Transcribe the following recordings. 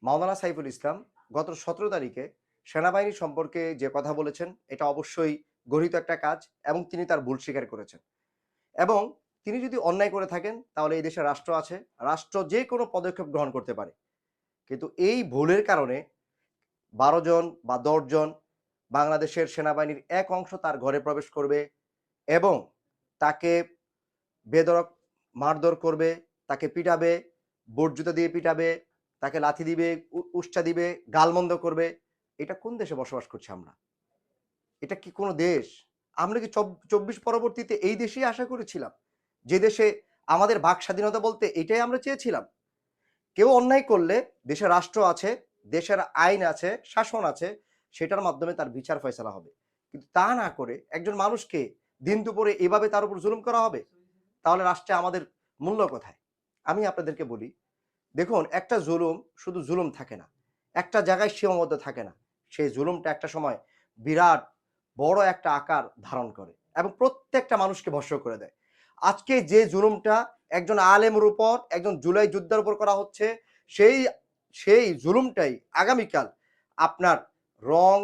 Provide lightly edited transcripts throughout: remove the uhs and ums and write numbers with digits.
মাওলানা সাইফুল ইসলাম গত ১৭ তারিখে সেনাবাহিনী সম্পর্কে যে কথা বলেছেন, এটা অবশ্যই গর্হিত একটা কাজ এবং তিনি তার ভুল স্বীকার করেছেন। এবং তিনি যদি অন্যায় করে থাকেন, তাহলে এই দেশে রাষ্ট্র আছে। রাষ্ট্র যেকোনো পদক্ষেপ গ্রহণ করতে পারে। কিন্তু এই ভুলের কারণে ১২ জন বা ১০ জন বাংলাদেশের সেনাবাহিনীর এক অংশ তার ঘরে প্রবেশ করবে এবং তাকে বেধড়ক মারধর করবে, তাকে পিটাবে, বর্জুতা দিয়ে পিটাবে, তাকে লাথি দিবে, উস্কা দিবে, গালমন্দ করবে। এটা কোন দেশে বসবাস করছি আমরা? এটা কি কোন দেশ? আমরা কি ২৪ পরবর্তীতে এই দেশেই আশা করেছিলাম? যে দেশে আমাদের বাক স্বাধীনতা বলতে এটাই আমরা চেয়েছিলাম? কেউ অন্যায় করলে দেশে রাষ্ট্র আছে, দেশের আইন আছে, শাসন আছে, সেটার মাধ্যমে তার বিচার ফয়সালা হবে। কিন্তু তা না করে একজন মানুষকে দিন দুপুরে এভাবে তার উপর জুলুম করা হবে? তাহলে রাষ্ট্রে আমাদের মূল্য কোথায়? আমি আপনাদেরকে বলি, দেখুন একটা জুলুম শুধু জুলুম থাকে না। একটা জায়গায় সীমাবদ্ধ থাকে না। সেই জুলুমটা একটা সময় বিরাট বড় একটা আকার ধারণ করে এবং প্রত্যেকটা মানুষকে ভস্ম করে দেয়। আজকে যে জুলুমটা একজন আলেমের উপর, একজন জুলাই যোদ্ধার উপর করা হচ্ছে, সেই সেই জুলুমটাই আগামীকাল আপনার রং,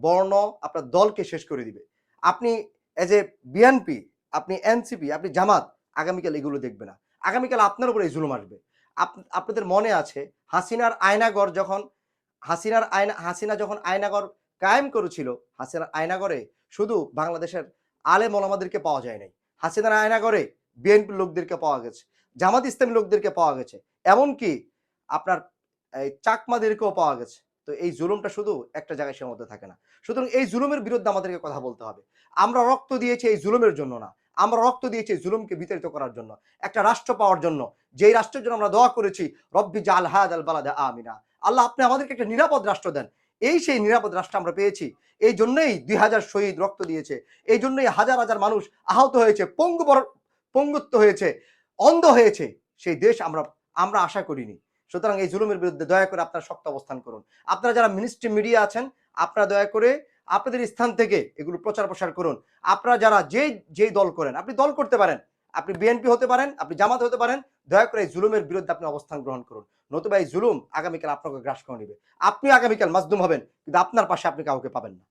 বর্ণ, আপনার দলকে শেষ করে দিবে। আপনি এজ এ বিএনপি, আপনি এনসিপি, আপনি জামাত আগামীকাল এগুলো দেখবে না। আগামীকাল আপনার উপর এই জুলুম আসবে। আপনাদের মনে আছে হাসিনার আয়নাগর যখন হাসিনা যখন আয়নাগর কায়েম করেছিল, হাসিনার আয়নাগরে শুধু বাংলাদেশের আলেম ওলামাদেরকে পাওয়া যায় নাই। হাসিনার আয়নাগরে বিএনপির লোকদেরকে পাওয়া গেছে, জামাত ইসলামী লোকদেরকে পাওয়া গেছে। এমনকি আপনার এই চাকমাদেরকেও পাওয়া গেছে। তো এই জুলুমটা শুধু একটা জায়গায় সীমাবদ্ধ থাকে না। সুতরাং এই জুলুমের বিরুদ্ধে আমাদেরকে কথা বলতে হবে। আমরা রক্ত দিয়েছি এই জুলুমের জন্য না। আমরা রক্ত দিয়েছি এই জুলুমকে বিতাড়িত করার জন্য। একটা রাষ্ট্র পাওয়ার জন্য। যেই রাষ্ট্রের জন্য আমরা দোয়া করেছি, রব্বি জাআল হাযাল বালাদা আমিনা। আল্লাহ আপনি আমাদেরকে একটা নিরাপদ রাষ্ট্র দেন। এই সেই নিরাপদ রাষ্ট্র আমরা পেয়েছি। এই জন্যই ২০০০ শহীদ রক্ত দিয়েছে। এই জন্যই হাজার, হাজার মানুষ আহত হয়েছে, পঙ্গুত্ব হয়েছে, অন্ধ হয়েছে। সেই দেশ আমরা আমরা আশা করিনি। সুতরাং এই জুলুমের বিরুদ্ধে দয়া করে আপনারা শক্ত অবস্থান করুন। আপনারা যারা মিনিস্ট্রি মিডিয়া আছেন, আপনারা দয়া করে আপনাদের স্থান থেকে এগুলো প্রচার প্রসার করুন। আপনারা যারা যেই দল করেন, আপনি দল করতে পারেন। আপনি বিএনপি হতে পারেন, আপনি জামাত হতে পারেন। দয়া করে এই জুলুমের বিরুদ্ধে আপনি অবস্থান গ্রহণ করুন। নতুবা এই জুলুম আগামীকাল আপনাকে গ্রাস করে নিবে। আপনি আগামীকাল মাজলুম হবেন, কিন্তু আপনার পাশে আপনি কাউকে পাবেন না।